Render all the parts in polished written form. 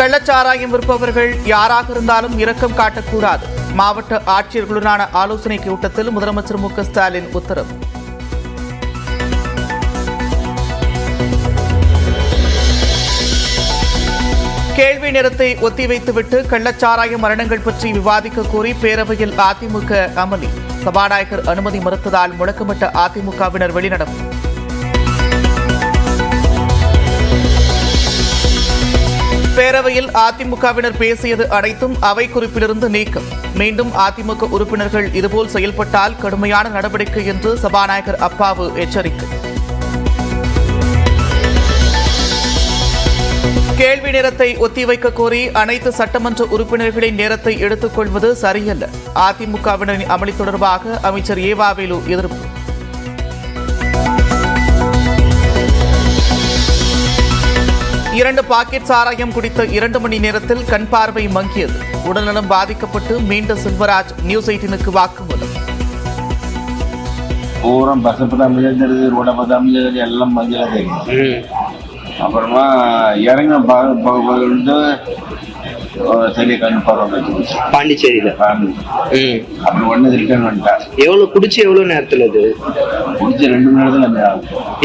கள்ளச்சாராயம் விற்பவர்கள் யாராக இருந்தாலும் இரக்கம் காட்டக்கூடாது. மாவட்ட ஆட்சியர்களுடனான ஆலோசனைக் கூட்டத்தில் முதலமைச்சர் மு.க.ஸ்டாலின் உத்தரவு. கேள்வி நேரத்தை ஒத்திவைத்துவிட்டு கள்ளச்சாராய மரணங்கள் பற்றி விவாதிக்க கோரி பேரவையில் அதிமுக அமளி. சபாநாயகர் அனுமதி மறுத்ததால் முழக்கமிட்ட அதிமுகவினர் வெளிநடப்பு. பேரவையில் அதிமுகவினர் பேசியது அனைத்தும் அவை குறிப்பிலிருந்து நீக்கம். மீண்டும் அதிமுக உறுப்பினர்கள் இதுபோல் செயல்பட்டால் கடுமையான நடவடிக்கை என்று சபாநாயகர் அப்பாவு எச்சரிக்கை. கேள்வி நேரத்தை ஒத்திவைக்க கோரி அனைத்து சட்டமன்ற உறுப்பினர்களின் நேரத்தை எடுத்துக் கொள்வது சரியல்ல. அதிமுகவினரின் அமளி தொடர்பாக அமைச்சர் ஏவாவேலு எதிர்ப்பு. இரண்டு பாக்கெட் சாராயம் குடித்த 2 மணி நேரத்தில் கண் பார்வை மங்கியது. உடல்நலம் பாதிக்கப்பட்டு மீண்ட செல்வராஜ் நியூஸ் 18க்கு வாக்குமூலம். பூரம் பசப்பு தமிழ் தெரியுது, ரோட தமிழ் எல்லாம் மஞ்சள் தெரியும். அப்புறமா இறங்க வந்து சரி கண் பார்வை பாண்டிச்சேரியில அப்படி ஒண்ணு ரிட்டர்ன் பண்ணிட்டார். எவ்வளவு குடிச்சு எவ்வளவு நேரத்துல அது குடிச்சு 2 மணி நேரத்துல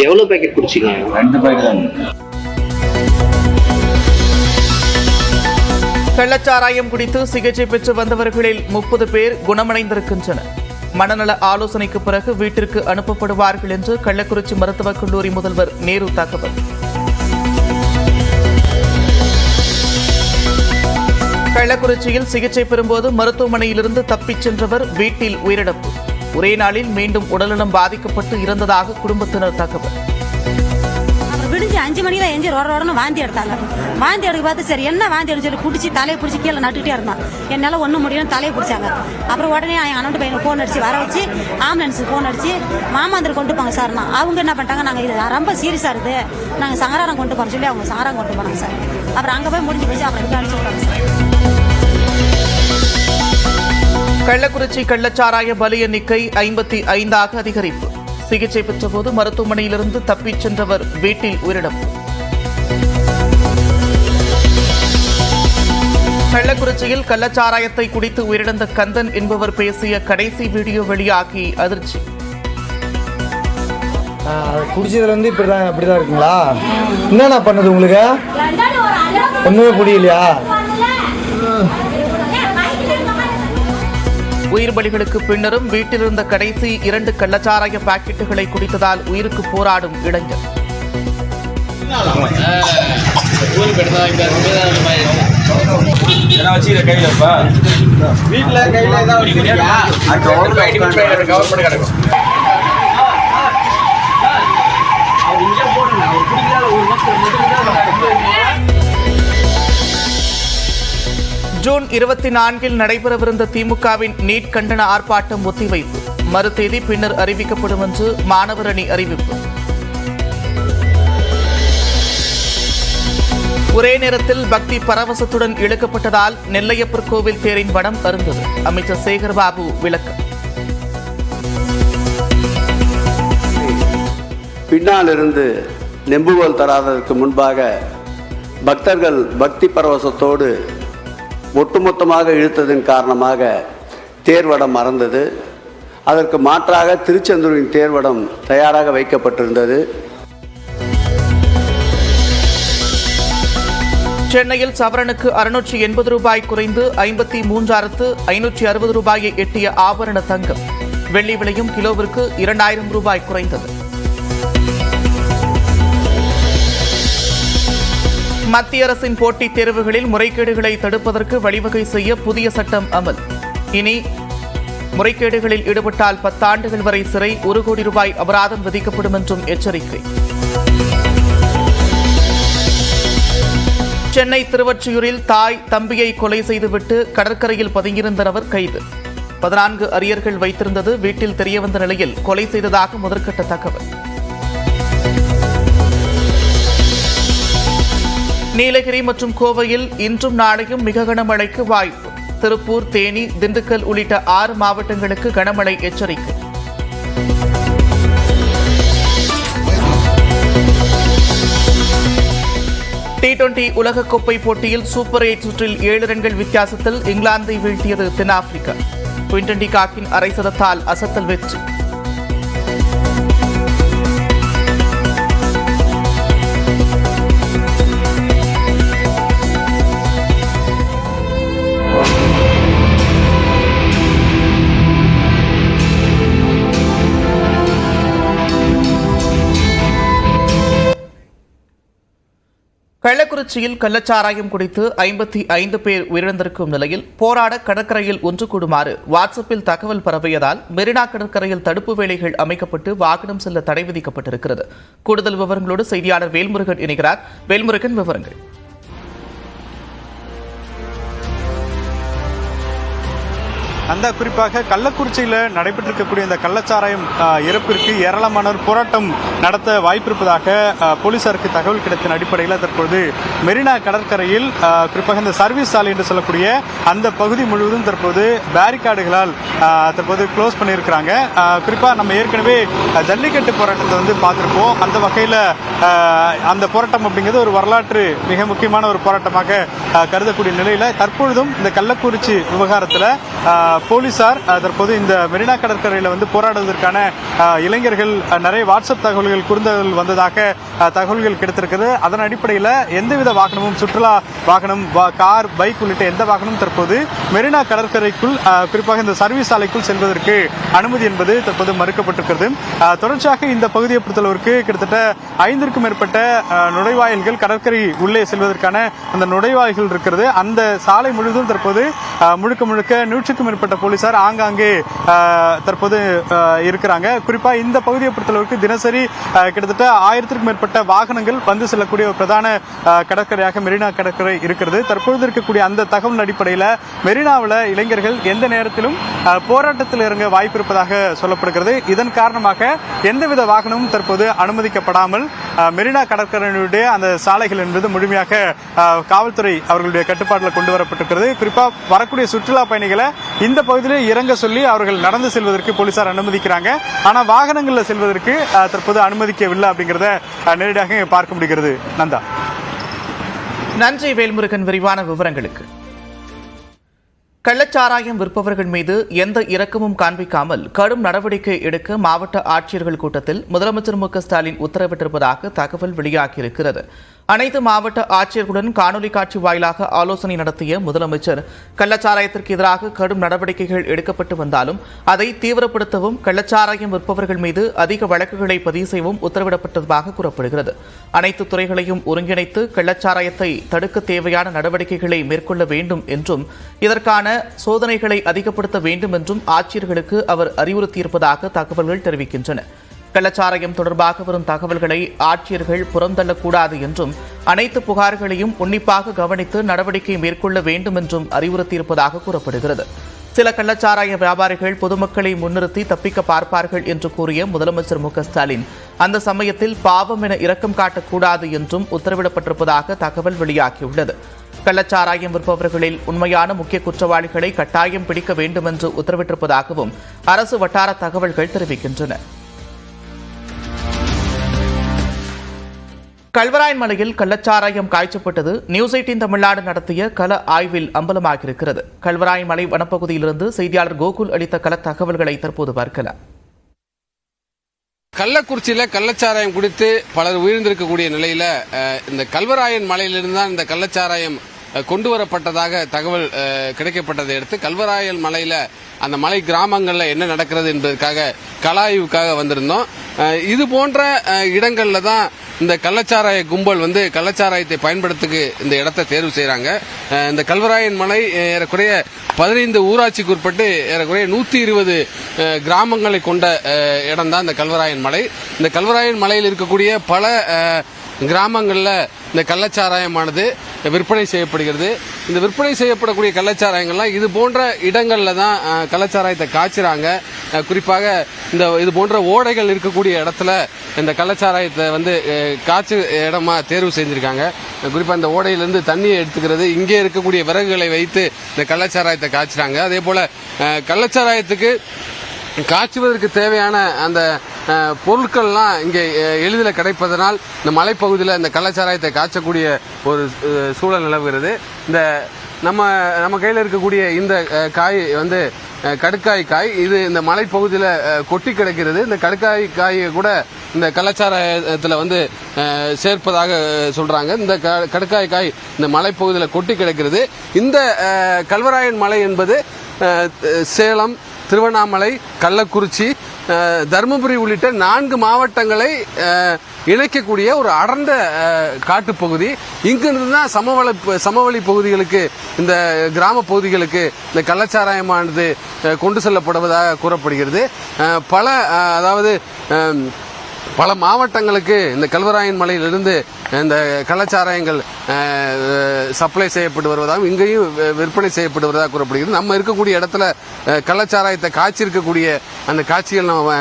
எவ்வளவு பேக்கெட் குடிச்சிங்க? 2 பேக்கெட் தான். கள்ளச்சாராயம் குடித்து சிகிச்சை பெற்று வந்தவர்களில் 30 பேர் குணமடைந்திருக்கின்றனர். மனநல ஆலோசனைக்கு பிறகு வீட்டிற்கு அனுப்பப்படுவார்கள் என்று கள்ளக்குறிச்சி மருத்துவக் கல்லூரி முதல்வர் நேரு தகவல். கள்ளக்குறிச்சியில் சிகிச்சை பெறும்போது மருத்துவமனையிலிருந்து தப்பிச் சென்றவர் வீட்டில் உயிரிழப்பு. ஒரே நாளில் மீண்டும் உடல்நலம் பாதிக்கப்பட்டு இறந்ததாக குடும்பத்தினர் தகவல். விடிஞ்சு 5 மணிக்கு தான் எஞ்சி ரோடன்னு வாந்தி எடுத்தாங்க. வாந்தி எடுக்க பார்த்து சரி என்ன வாந்தி எடுத்து சொல்லி பிடிச்சி தலையை பிடிச்சி கீழே நட்டுக்கிட்டே இருந்தான். என்னால் ஒன்றும் முடியலன்னு தலையை பிடிச்சாங்க. அப்புறம் உடனே என் அண்ணன் பையனை ஃபோன் அடிச்சு வர வச்சு ஆம்புலன்ஸுக்கு ஃபோன் அடிச்சு மாமாந்தர் கொண்டு போங்க சார்னா. அவங்க என்ன பண்ணிட்டாங்க, நாங்கள் இது ரொம்ப சீரியஸாக இருக்குது, நாங்கள் சங்கராரம் கொண்டு போகிறோம் சொல்லி அவங்க சங்கராரம் கொண்டு போனாங்க சார். அப்புறம் அங்கே போய் முடிஞ்சு போச்சு. அப்புறம் இங்கே அனுப்பிச்சு விட்டாங்க சார். கள்ளக்குறிச்சி கள்ளச்சாராய பலி எண்ணிக்கை 55ஆக அதிகரிப்பு. சிகிச்சை பெற்றபோது மருத்துவமனையிலிருந்து தப்பிச் சென்றவர் வீட்டில் உயிரிழப்பு. கள்ளக்குறிச்சியில் கள்ளச்சாராயத்தை குடித்து உயிரிழந்த கந்தன் என்பவர் பேசிய கடைசி வீடியோ வெளியாகி அதிர்ச்சி. குடிச்சதுல இருந்து இப்படிதான் இருக்குங்களா? என்னென்ன பண்ணது உங்களுக்கு? ஒண்ணுமே புரியலையா? உயிர் பலிகளுக்கு பின்னரும் வீட்டிலிருந்த கடைசி 2 கள்ளச்சாராய பாக்கெட்டுகளை குடித்ததால் உயிருக்கு போராடும் இளைஞர். ஜூன் 24 நடைபெறவிருந்த திமுகவின் நீட் கண்டன ஆர்ப்பாட்டம் ஒத்திவைப்பு. மறுதேதி பின்னர் அறிவிக்கப்படும் என்று மாணவர் அணி அறிவிப்பு. ஒரே நேரத்தில் பக்தி பரவசத்துடன் இழுக்கப்பட்டதால் நெல்லையப்பர் கோவில் தேரின் வடம் அருந்தது. அமைச்சர் சேகர்பாபு விளக்கம். பின்னாலிருந்து நெம்புகோல் தராததற்கு முன்பாக பக்தர்கள் பக்தி பரவசத்தோடு ஒட்டுமொத்தமாக இழுத்ததன் காரணமாக தேர்வடம் மறந்தது. அதற்கு மாற்றாக திருச்செந்தூரின் தேர்வடம் தயாராக வைக்கப்பட்டிருந்தது. சென்னையில் சவரனுக்கு 680 ரூபாய் குறைந்து 53,560 ரூபாயை எட்டிய ஆபரண தங்கம். வெள்ளி விலையும் கிலோவிற்கு 2,000 ரூபாய் குறைந்தது. மத்திய அரசின் போட்டித் தேர்வுகளில் முறைகேடுகளை தடுப்பதற்கு வழிவகை செய்ய புதிய சட்டம் அமல். இனி முறைகேடுகளில் ஈடுபட்டால் 10 ஆண்டுகள் வரை சிறை, 1 கோடி ரூபாய் அபராதம் விதிக்கப்படும் என்றும் எச்சரிக்கை. சென்னை திருவொற்றியூரில் தாய் தம்பியை கொலை செய்துவிட்டு கடற்கரையில் பதுங்கியிருந்த நபர் கைது. 14 அரியர்கள் வைத்திருந்தது வீட்டில் தெரியவந்த நிலையில் கொலை செய்ததாக முதற்கட்ட தகவல். நீலகிரி மற்றும் கோவையில் இன்றும் நாளையும் மிக கனமழைக்கு வாய்ப்பு. திருப்பூர், தேனி, திண்டுக்கல் உள்ளிட்ட 6 மாவட்டங்களுக்கு கனமழை எச்சரிக்கை. T20 உலகக்கோப்பை போட்டியில் சூப்பர் 8 சுற்றில் 7 ரன்கள் வித்தியாசத்தில் இங்கிலாந்தை வீழ்த்தியது தென்னாப்பிரிக்கா. குவிண்டன் டி காக்கின் அரை சதத்தால் அசத்தல் வெற்றி. கள்ளக்குறிச்சியில் கள்ளச்சாராயம் குடித்து 55 பேர் உயிரிழந்திருக்கும் நிலையில் போராட கடற்கரையில் ஒன்று கூடுமாறு வாட்ஸ்அப்பில் தகவல் பரவியதால் மெரினா கடற்கரையில் தடுப்பு வேலைகள் அமைக்கப்பட்டு வாகனம் செல்ல தடை விதிக்கப்பட்டிருக்கிறது. கூடுதல் விவரங்களோடு செய்தியாளர் வேல்முருகன் இணைகிறார். வேல்முருகன், விவரங்கள். அந்த குறிப்பாக கள்ளக்குறிச்சியில் நடைபெற்றிருக்கக்கூடிய இந்த கள்ளச்சாராயம் இறப்பிற்கு ஏராளமானோர் போராட்டம் நடத்த வாய்ப்பிருப்பதாக போலீசாருக்கு தகவல் கிடைத்த அடிப்படையில் தற்போது மெரினா கடற்கரையில் குறிப்பாக இந்த சர்வீஸ் சாலை என்று சொல்லக்கூடிய அந்த பகுதி முழுவதும் தற்போது பேரிகார்டுகளால் தற்போது க்ளோஸ் பண்ணியிருக்கிறாங்க. குறிப்பாக நம்ம ஏற்கனவே ஜல்லிக்கட்டு போராட்டத்தை பார்த்துருப்போம். அந்த வகையில் அந்த போராட்டம் அப்படிங்கிறது ஒரு வரலாற்று மிக முக்கியமான ஒரு போராட்டமாக கருதக்கூடிய நிலையில் தற்பொழுதும் இந்த கள்ளக்குறிச்சி விவகாரத்தில் போலீசார் தற்போது இந்த மெரினா கடற்கரையில் போராடுவதற்கான இளைஞர்கள் நிறைய வாட்ஸ்அப் தகவல்கள் குறுந்தகவல் வந்ததாக தகவல்கள் கிடைத்திருக்கிறது. அதன் அடிப்படையில் எந்தவித வாகனமும் சுற்றுலா வாகனம், கார், பைக் உள்ளிட்ட எந்த வாகனமும் தற்போது மெரினா கடற்கரைக்குள் குறிப்பாக இந்த சர்வீஸ் சாலைக்குள் செல்வதற்கு அனுமதி என்பது தற்போது மறுக்கப்பட்டிருக்கிறது. தொடர்ச்சியாக இந்த பகுதியை பொறுத்தளவிற்கு கிட்டத்தட்ட 5க்கும் மேற்பட்ட நுழைவாயில்கள் கடற்கரை உள்ளே செல்வதற்கான அந்த நுழைவாயில்கள் இருக்கிறது. அந்த சாலை முழுவதும் தற்போது முழுக்க 100க்கும் மேற்பட்ட போலீசார் ஆங்காங்கே தற்போது இருக்கிறாங்க. குறிப்பா இந்த பகுதியை பொறுத்தளவுக்கு தினசரி கிட்டத்தட்ட 1000க்கும் மேற்பட்ட வாகனங்கள் வந்து செல்லக்கூடிய ஒரு பிரதான கடற்கரையாக மெரினா கடற்கரை இருக்கிறது. தற்பொழுது இருக்கக்கூடிய அந்த தகவல் அடிப்படையில் மெரினாவில் இளைஞர்கள் எந்த நேரத்திலும் போராட்டத்தில் இறங்க வாய்ப்பு இருப்பதாக சொல்லப்படுகிறது. இதன் காரணமாக எந்தவித வாகனமும் தற்போது அனுமதிக்கப்படாமல் மெரினா கடற்கரையினுடைய அந்த சாலைகள் என்பது முழுமையாக காவல்துறை அவர்களுடைய கட்டுப்பாட்டில் கொண்டு வரப்பட்டிருக்கிறது. குறிப்பாக வரக்கூடிய சுற்றுலா பயணிகளை இந்த பகுதியில் இறங்க சொல்லி அவர்கள் நடந்து செல்வதற்கு போலீசார் அனுமதிக்கிறாங்க. ஆனால் வாகனங்களில் செல்வதற்கு தற்போது அனுமதிக்கவில்லை அப்படிங்கிறத நேரடியாக பார்க்க முடிகிறது. நந்தா, நன்றி வேல்முருகன் விரிவான விவரங்களுக்கு. கள்ளச்சாராயம் விற்பவர்கள் மீது எந்த இரக்கமும் காண்பிக்காமல் கடும் நடவடிக்கை எடுக்க மாவட்ட ஆட்சியர்கள் கூட்டத்தில் முதலமைச்சர் மு க ஸ்டாலின் உத்தரவிட்டிருப்பதாக தகவல் வெளியாகியிருக்கிறது. அனைத்து மாவட்ட ஆட்சியர்களுடன் காணொலி காட்சி வாயிலாக ஆலோசனை நடத்திய முதலமைச்சர் கள்ளச்சாராயத்திற்கு எதிராக கடும் நடவடிக்கைகள் எடுக்கப்பட்டு வந்தாலும் அதை தீவிரப்படுத்தவும் கள்ளச்சாராயம் விற்பவர்கள் மீது அதிக வழக்குகளை பதிவு செய்யவும் உத்தரவிடப்பட்டதாக கூறப்படுகிறது. அனைத்து துறைகளையும் ஒருங்கிணைத்து கள்ளச்சாராயத்தை தடுக்க தேவையான நடவடிக்கைகளை மேற்கொள்ள வேண்டும் என்றும் இதற்கான சோதனைகளை அதிகப்படுத்த வேண்டும் என்றும் ஆட்சியர்களுக்கு அவர் அறிவுறுத்தியிருப்பதாக தகவல்கள் தெரிவிக்கின்றன. கள்ளச்சாராயம் தொடர்பாக வரும் தகவல்களை ஆட்சியர்கள் புறந்தள்ளக்கூடாது என்றும் அனைத்து புகார்களையும் உன்னிப்பாக கவனித்து நடவடிக்கை மேற்கொள்ள வேண்டும் என்றும் அறிவுறுத்தியிருப்பதாக கூறப்படுகிறது. சில கள்ளச்சாராய வியாபாரிகள் பொதுமக்களை முன்னிறுத்தி தப்பிக்க பார்ப்பார்கள் என்று கூறிய முதலமைச்சர் மு க ஸ்டாலின் அந்த சமயத்தில் பாவம் என இரக்கம் காட்டக்கூடாது என்றும் உத்தரவிடப்பட்டிருப்பதாக தகவல் வெளியாகியுள்ளது. கள்ளச்சாராயம் விற்பவர்களில் உண்மையான முக்கிய குற்றவாளிகளை கட்டாயம் பிடிக்க வேண்டும் என்று உத்தரவிட்டிருப்பதாகவும் அரசு வட்டார தகவல்கள் தெரிவிக்கின்றன. கல்வராயன் மலையில் கள்ளச்சாராயம் காய்ச்சப்பட்டது நியூஸ் 18 தமிழ்நாடு நடத்திய கள ஆய்வில் அம்பலமாகியிருக்கிறது. கல்வராயன் மலை வனப்பகுதியிலிருந்து செய்தியாளர் கோகுல் அளித்த கள தகவல்களை தற்போது பார்க்கலாம். கள்ளக்குறிச்சியில கள்ளச்சாராயம் குடித்து பலர் உயிர்ந்திருக்கக்கூடிய நிலையில இந்த கல்வராயன் மலையிலிருந்து தான் இந்த கள்ளச்சாராயம் கொண்டு வரப்பட்டதாக தகவல் கிடைக்கப்பட்டதை அடுத்து கல்வராயன் மலையில அந்த மலை கிராமங்கள்ல என்ன நடக்கிறது என்பதற்காக கள ஆய்வுக்காக வந்திருந்தோம். இது போன்ற இடங்கள்ல தான் இந்த கள்ளச்சாராய கும்பல் கள்ளச்சாராயத்தை பயன்படுத்துக்கு இந்த இடத்தை தேர்வு செய்யறாங்க. இந்த கல்வராயன் மலை ஏறக்குறைய 15 ஊராட்சிக்கு உட்பட்டு ஏறக்குறைய 120 கிராமங்களை கொண்ட இடம் தான் இந்த கல்வராயன் மலை. இந்த கல்வராயன் மலையில் இருக்கக்கூடிய பல கிராமங்களில் இந்த கள்ளச்சாராயமானது விற்பனை செய்யப்படுகிறது. இந்த விற்பனை செய்யப்படக்கூடிய கள்ளச்சாராயங்கள்லாம் இது போன்ற இடங்களில் தான் கள்ளச்சாராயத்தை காய்ச்சுறாங்க. குறிப்பாக இது போன்ற ஓடைகள் இருக்கக்கூடிய இடத்துல இந்த கள்ளச்சாராயத்தை காய்ச்சு இடமா தேர்வு செஞ்சிருக்காங்க. குறிப்பாக இந்த ஓடையிலிருந்து தண்ணியை எடுத்துக்கிறது, இங்கே இருக்கக்கூடிய விறகுகளை வைத்து இந்த கள்ளச்சாராயத்தை காய்ச்சுறாங்க. அதே போல கள்ளச்சாராயத்துக்கு காய்ச்சுவதற்கு தேவையான அந்த பொருட்கள்லாம் இங்கே எளிதில் கிடைப்பதனால் இந்த மலைப்பகுதியில் இந்த கள்ளச்சாராயத்தை காய்ச்சக்கூடிய ஒரு சூழல் நிலவுகிறது. இந்த நம்ம கையில் இருக்கக்கூடிய இந்த காய் வந்து கடுக்காய் காய். இது இந்த மலைப்பகுதியில் கொட்டி கிடக்கிறது. இந்த கடுக்காய் காயை கூட இந்த கள்ளச்சாராயத்தில் வந்து சேர்ப்பதாக சொல்றாங்க. இந்த கடுக்காய் காய் இந்த மலைப்பகுதியில் கொட்டி கிடக்கிறது. இந்த கல்வராயன் மலை என்பது சேலம், திருவண்ணாமலை, கள்ளக்குறிச்சி, தருமபுரி உள்ளிட்ட 4 மாவட்டங்களை இணைக்கக்கூடிய ஒரு அடர்ந்த காட்டுப்பகுதி. இங்கிருந்து தான் சமவெளி பகுதிகளுக்கு, இந்த கிராம பகுதிகளுக்கு இந்த கள்ளச்சாராயமானது கொண்டு செல்லப்படுவதாக கூறப்படுகிறது. பல மாவட்டங்களுக்கு இந்த கல்வராயன் மலையிலிருந்து இந்த கள்ளச்சாராயங்கள் சப்ளை செய்யப்பட்டு வருவதாகவும் இங்கேயும் விற்பனை செய்யப்பட்டு வருவதாக கூறப்படுகிறது. நம்ம இருக்கக்கூடிய இடத்துல கள்ளச்சாராயத்தை காய்ச்சிருக்கக்கூடிய அந்த காட்சிகள் நம்ம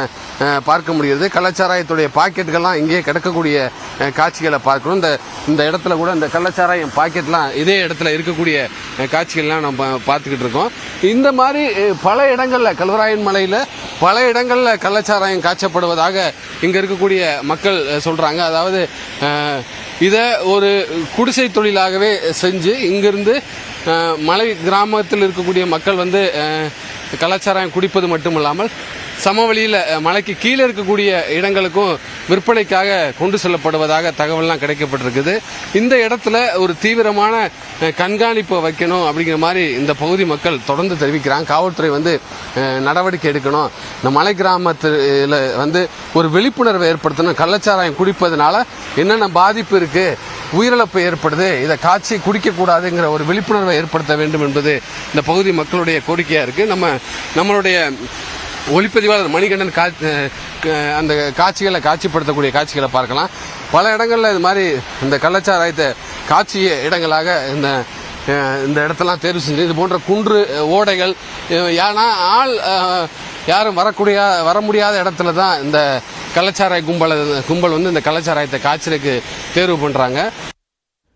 பார்க்க முடிகிறது. கள்ளச்சாராயத்துடைய பாக்கெட்டுகள்லாம் இங்கே கிடக்கக்கூடிய காட்சிகளை பார்க்கணும். இந்த இடத்துல கூட இந்த கள்ளச்சாராயம் பாக்கெட்லாம் இதே இடத்துல இருக்கக்கூடிய காட்சிகள்லாம் நம்ம பார்த்துக்கிட்டு இருக்கோம். இந்த மாதிரி பல இடங்கள்ல கல்வராயன் மலையில பல இடங்கள்ல கள்ளச்சாராயம் காய்ச்சப்படுவதாக இங்க இருக்கக்கூடிய மக்கள் சொல்றாங்க. அதாவது இதை ஒரு குடிசை தொழிலாகவே செஞ்சு இங்கிருந்து மலை கிராமத்தில் இருக்கக்கூடிய மக்கள் வந்து கள்ளச்சாராயம் குடிப்பது மட்டுமல்லாமல் சமவெளியில் மலைக்கு கீழே இருக்கக்கூடிய இடங்களுக்கும் விற்பனைக்காக கொண்டு செல்லப்படுவதாக தகவல்லாம் கிடைக்கப்பட்டிருக்குது. இந்த இடத்துல ஒரு தீவிரமான கண்காணிப்பை வைக்கணும் அப்படிங்கிற மாதிரி இந்த பகுதி மக்கள் தொடர்ந்து தெரிவிக்கிறாங்க. காவல்துறை வந்து நடவடிக்கை எடுக்கணும், இந்த மலை கிராமத்தில் வந்து ஒரு விழிப்புணர்வை ஏற்படுத்தணும். கள்ளச்சாராயம் குடிப்பதனால என்னென்ன பாதிப்பு இருக்கு, உயிரிழப்பு ஏற்படுது, இதை காய்ச்சி குடிக்கக்கூடாதுங்கிற ஒரு விழிப்புணர்வை ஏற்படுத்த வேண்டும் என்பது இந்த பகுதி மக்களுடைய கோரிக்கையா இருக்கு. நம்மளுடைய ஒளிப்பதிவாளர் மணிகண்டன் அந்த காட்சிப்படுத்தக்கூடிய காட்சிகளை பார்க்கலாம். பல இடங்கள்ல இது மாதிரி இந்த கள்ளச்சாராயத்தை காட்சிய இடங்களாக இந்த இடத்தெல்லாம் தேர்வு செஞ்சு இது போன்ற குன்று ஓடைகள், ஏன்னா யாரும் வர முடியாத இடத்துல தான் இந்த கள்ளச்சாராய கும்பல் வந்து இந்த கள்ளச்சாராயத்தை காய்ச்சலுக்கு தேர்வு பண்றாங்க.